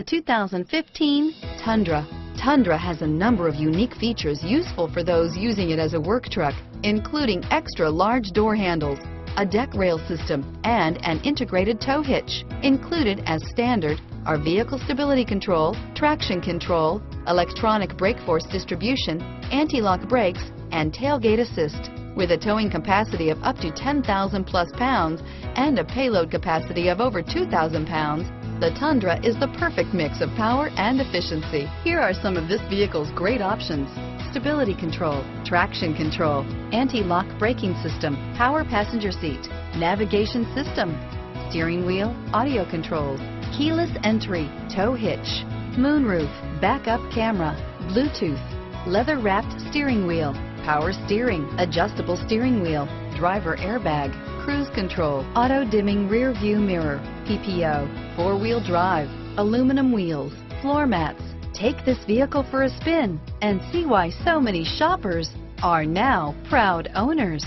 The 2015 Tundra. Tundra has a number of unique features useful for those using it as a work truck, including extra large door handles, a deck rail system, and an integrated tow hitch. Included as standard are vehicle stability control, traction control, electronic brake force distribution, anti-lock brakes, and tailgate assist. With a towing capacity of up to 10,000 plus pounds and a payload capacity of over 2,000 pounds, the Tundra is the perfect mix of power and efficiency. Here are some of this vehicle's great options: stability control, traction control, anti-lock braking system, power passenger seat, navigation system, steering wheel audio controls, keyless entry, tow hitch, moonroof, backup camera, Bluetooth, leather-wrapped steering wheel, power steering, adjustable steering wheel, driver airbag, cruise control, auto-dimming rear view mirror, PPO, four-wheel drive, aluminum wheels, floor mats. Take this vehicle for a spin and see why so many shoppers are now proud owners.